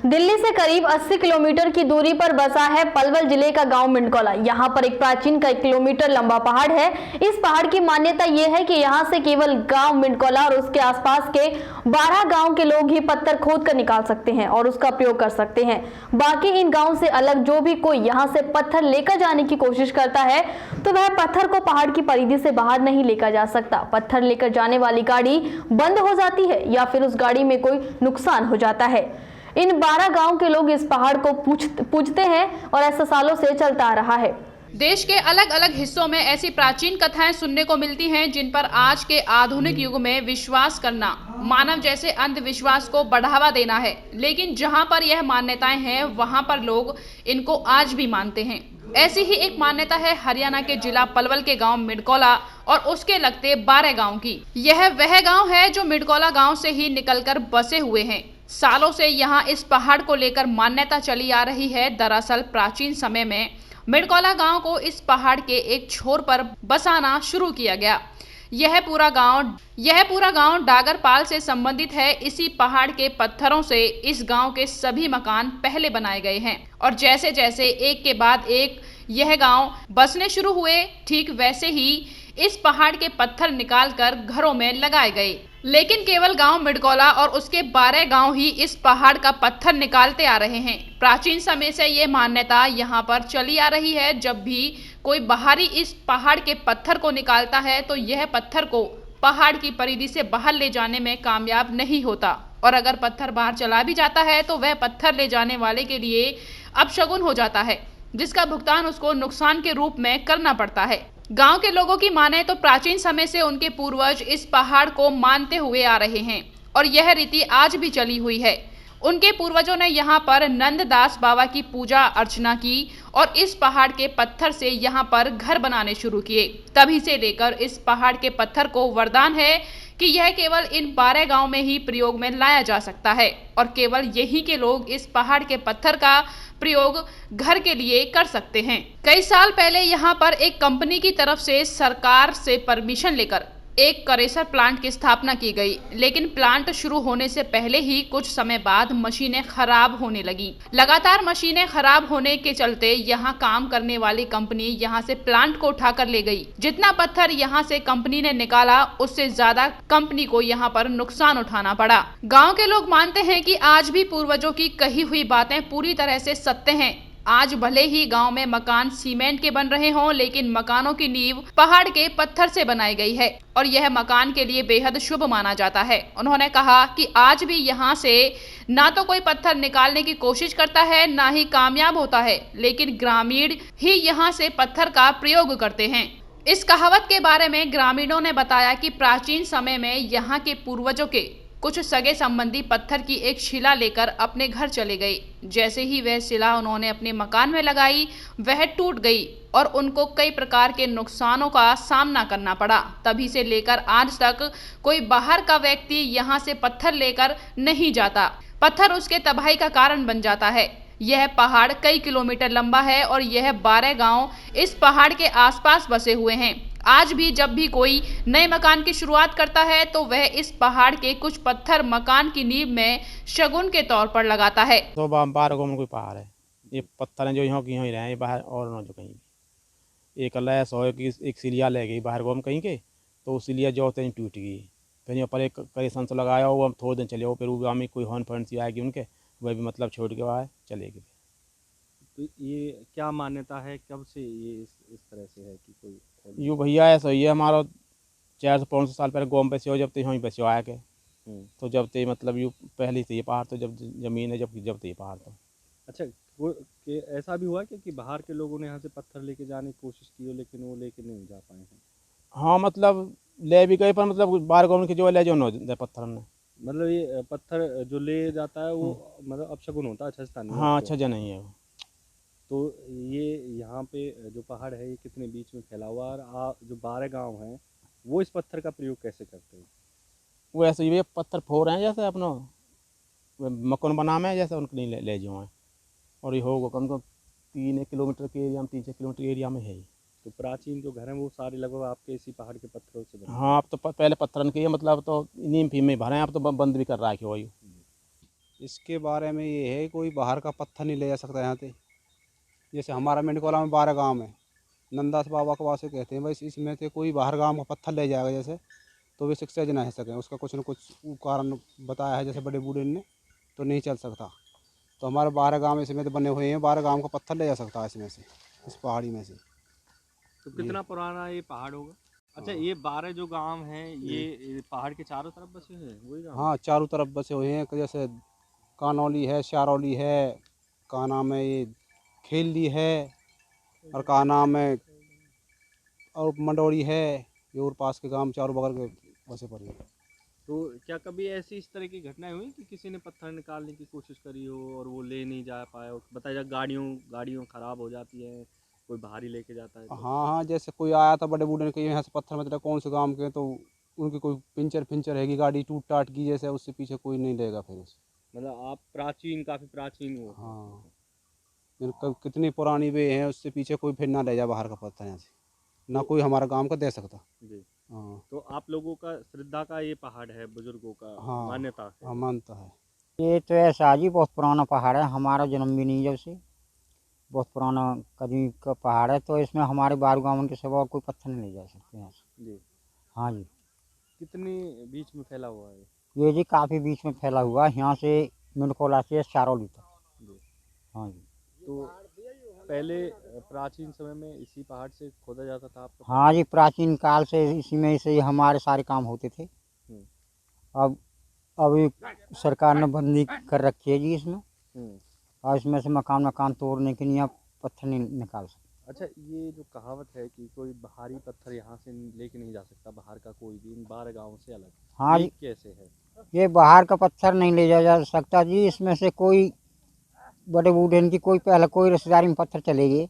दिल्ली से करीब 80 किलोमीटर की दूरी पर बसा है पलवल जिले का गांव मिंडकोला। यहाँ पर एक प्राचीन कई किलोमीटर लंबा पहाड़ है। इस पहाड़ की मान्यता यह है कि यहाँ से केवल गांव मिंडकोला और उसके आसपास के 12 गांव के लोग ही पत्थर खोद कर निकाल सकते हैं और उसका प्रयोग कर सकते हैं। बाकी इन गाँव से अलग जो भी कोई यहाँ से पत्थर लेकर जाने की कोशिश करता है तो वह पत्थर को पहाड़ की परिधि से बाहर नहीं लेकर जा सकता। पत्थर लेकर जाने वाली गाड़ी बंद हो जाती है या फिर उस गाड़ी में कोई नुकसान हो जाता है। इन 12 गांव के लोग इस पहाड़ को पूजते हैं और ऐसा सालों से चलता आ रहा है। देश के अलग अलग हिस्सों में ऐसी प्राचीन कथाएं सुनने को मिलती हैं जिन पर आज के आधुनिक युग में विश्वास करना मानव जैसे अंधविश्वास को बढ़ावा देना है, लेकिन जहां पर यह मान्यताएं हैं वहां पर लोग इनको आज भी मानते हैं। ऐसी ही एक मान्यता है हरियाणा के जिला पलवल के गांव मिंडकोला और उसके लगते 12 गांव की। यह वह गांव है जो मिंडकोला गांव से ही निकलकर बसे हुए हैं। सालों से यहाँ इस पहाड़ को लेकर मान्यता चली आ रही है। दरअसल प्राचीन समय में मिंडकोला गांव को इस पहाड़ के एक छोर पर बसाना शुरू किया गया। यह पूरा गांव डागरपाल से संबंधित है। इसी पहाड़ के पत्थरों से इस गांव के सभी मकान पहले बनाए गए हैं और जैसे जैसे एक के बाद एक यह गांव बसने शुरू हुए, ठीक वैसे ही इस पहाड़ के पत्थर निकालकर घरों में लगाए गए। लेकिन केवल गांव मिंडकोला और उसके 12 गांव ही इस पहाड़ का पत्थर निकालते आ रहे हैं। प्राचीन समय से ये मान्यता यहाँ पर चली आ रही है, जब भी कोई बाहरी इस पहाड़ के पत्थर को निकालता है तो यह पत्थर को पहाड़ की परिधि से बाहर ले जाने में कामयाब नहीं होता और अगर पत्थर बाहर चला भी जाता है तो वह पत्थर ले जाने वाले के लिए अपशगुन हो जाता है, जिसका भुगतान उसको नुकसान के रूप में करना पड़ता है। गांव के लोगों की माने तो प्राचीन समय से उनके पूर्वज इस पहाड़ को मानते हुए आ रहे हैं और यह रीति आज भी चली हुई है। उनके पूर्वजों ने यहाँ पर नंददास बाबा की पूजा अर्चना की और इस पहाड़ के पत्थर से यहाँ पर घर बनाने शुरू किए। तभी से लेकर इस पहाड़ के पत्थर को वरदान है कि यह केवल इन 12 गांव में ही प्रयोग में लाया जा सकता है और केवल यही के लोग इस पहाड़ के पत्थर का प्रयोग घर के लिए कर सकते हैं। कई साल पहले यहाँ पर एक कंपनी की तरफ से सरकार से परमिशन लेकर एक करेसर प्लांट की स्थापना की गई, लेकिन प्लांट शुरू होने से पहले ही कुछ समय बाद मशीनें खराब होने लगी। लगातार मशीनें खराब होने के चलते यहाँ काम करने वाली कंपनी यहाँ से प्लांट को उठाकर ले गई। जितना पत्थर यहाँ से कंपनी ने निकाला उससे ज्यादा कंपनी को यहाँ पर नुकसान उठाना पड़ा। गाँव के लोग मानते हैं कि आज भी पूर्वजों की कही हुई बातें पूरी तरह से सत्य हैं। आज भले ही गांव में मकान सीमेंट के बन रहे हों, लेकिन मकानों की नींव पहाड़ के पत्थर से बनाई गई है और यह मकान के लिए बेहद शुभ माना जाता है। उन्होंने कहा कि आज भी यहाँ से ना तो कोई पत्थर निकालने की कोशिश करता है, ना ही कामयाब होता है, लेकिन ग्रामीण ही यहाँ से पत्थर का प्रयोग करते हैं। इस कहावत के बारे में ग्रामीणों ने बताया कि प्राचीन समय में यहाँ के पूर्वजों के कुछ सगे संबंधी पत्थर की एक शिला लेकर अपने घर चले गए। जैसे ही वह शिला उन्होंने अपने मकान में लगाई, वह टूट गई और उनको कई प्रकार के नुकसानों का सामना करना पड़ा। तभी से लेकर आज तक कोई बाहर का व्यक्ति यहाँ से पत्थर लेकर नहीं जाता। पत्थर उसके तबाही का कारण बन जाता है। यह पहाड़ कई किलोमीटर लंबा है और यह 12 गांव इस पहाड़ के आसपास बसे हुए हैं। आज भी जब भी कोई नए मकान की शुरुआत करता है तो वह इस पहाड़ के कुछ पत्थर मकान की नींव में शगुन के तौर पर लगाता है। तो 12 गांव में कोई पहाड़ है, ये पत्थर हैं जो यहाँ की ही रहे हैं बाहर और ना जो कहीं एक लैस हो की एक सिलिया ले गई बाहर गाँव में कहीं के, तो सिलिया जो होते हैं टूट गई। फिर यहाँ पर एक करेसन से लगाया वो हम थोड़े दिन चले हो, फिर वो में कोई हॉर्न फंड सी आएगी उनके, वह भी मतलब छोड़ के आए चलेगी। तो ये क्या मान्यता है, कब से ये इस तरह से है कि कोई यू भैया ऐसा ही है हमारा 400-500 साल पहले गाँव बसे हो, जब तक यहाँ बसे आया के तो जब तक मतलब यू पहले से ये पहाड़ तो जब जमीन है जब तक ये पहाड़ तो। अच्छा, वो कि ऐसा भी हुआ कि बाहर के लोगों ने यहाँ से पत्थर लेके जाने की कोशिश की हो लेकिन वो लेके नहीं जा पाए हैं? हाँ मतलब ले भी गए पर मतलब 12 गाँव के जो ले जो न पत्थर ने, मतलब ये पत्थर जो ले जाता है वो मतलब अपशगुन होता है, अच्छा नहीं? हाँ अच्छा नहीं है। तो ये यहाँ पे जो पहाड़ है ये कितने बीच में फैला हुआ है और जो 12 गांव हैं वो इस पत्थर का प्रयोग कैसे करते हैं? वो ऐसे ये पत्थर फोड़ रहे हैं जैसे अपना मकान बना में जैसे उनके लिए ले जाओ हैं और ये होगा कम से कम 3 किलोमीटर के एरिया में 3-4 किलोमीटर एरिया में है। तो प्राचीन जो घर हैं वो सारे लगभग आपके इसी पहाड़ के पत्थरों से बने? हाँ अब तो पहले पत्थरन के मतलब तो नीम फीम में भरे हैं, अब तो बंद भी कर रहा है कि वही। इसके बारे में ये है कोई बाहर का पत्थर नहीं ले जा सकता यहाँ से। जैसे हमारा मिंडकोला में 12 गांव है, नंदास बाबा के वास्ते कहते हैं भाई इसमें से कोई बाहर गांव का पत्थर ले जाएगा जैसे, तो वे सक्सेस ना हो सकें, उसका कुछ न कुछ कारण बताया है जैसे बड़े बूढ़े ने, तो नहीं चल सकता। तो हमारे 12 गांव इसमें तो बने हुए हैं, 12 गांव का पत्थर ले जा सकता है इसमें से, इस पहाड़ी में से। तो कितना पुराना ये पहाड़ होगा? अच्छा, ये 12 जो गांव हैं ये पहाड़ के चारों तरफ बसे हुए हैं वही गांव? हाँ, चारों तरफ बसे हुए हैं, जैसे कानौली है, शारौली है, का नाम है ये खेलली है, और का नाम है और मंडोरी है, ये और पास के गांव चारों बगल के बसे पड़े हैं। तो क्या कभी ऐसी इस तरह की घटनाएं हुई कि किसी ने पत्थर निकालने की कोशिश करी हो और वो ले नहीं जा पाया हो? बताया जा, गाड़ियों ख़राब हो जाती है, कोई भारी लेके जाता है तो? हाँ हाँ, जैसे कोई आया था बड़े बूढ़े ने कही यहाँ से पत्थर मतलब कौन से गांव के, तो उनकी कोई पिंचर हैगी गाड़ी टूट टाट की जैसे, उससे पीछे कोई नहीं लेगा फिर उसे। मतलब आप काफ़ी प्राचीन हो। हाँ, कितनी पुरानी वे हैं, उससे पीछे कोई फिर ना ले जा बाहर का पत्थर यहाँ से, ना कोई हमारा गांव का दे सकता। जी। हाँ तो आप लोगों का श्रद्धा का ये पहाड़ है, बुजुर्गों का हाँ, मान्यता है। हाँ मानता है। ये तो ऐसा जी बहुत पुराना पहाड़ है, हमारा जन्म भी नहीं जब से, बहुत पुराना कदीम का पहाड़ है। तो इसमें हमारे 12 गाँव के सिवा और कोई पत्थर नहीं ले जा सकते यहाँ से। जी। हाँ जी, कितनी बीच में फैला हुआ है? ये जी काफ़ी बीच में फैला हुआ है, यहाँ से मिंडकोला से शारौली तक। जी। हाँ जी। तो पहले प्राचीन समय में इसी पहाड़ से खोदा जाता था आपका? हाँ जी, प्राचीन काल से इसी में से हमारे सारे काम होते थे। अब अभी सरकार ने बंदी कर रखी है जी इसमें, और इसमें से मकान तोड़ने के लिए आप पत्थर नहीं निकाल सकते। अच्छा, ये जो कहावत है कि कोई भारी पत्थर यहाँ से लेके नहीं जा सकता, बाहर का कोई भी, इन 12 गाँव से अलग, हाँ ये जी, कैसे है? ये बाहर का पत्थर नहीं ले जा सकता जी, इसमें से कोई बड़े बूढ़े की कोई पहले कोई रिश्तेदारी में पत्थर चले गए,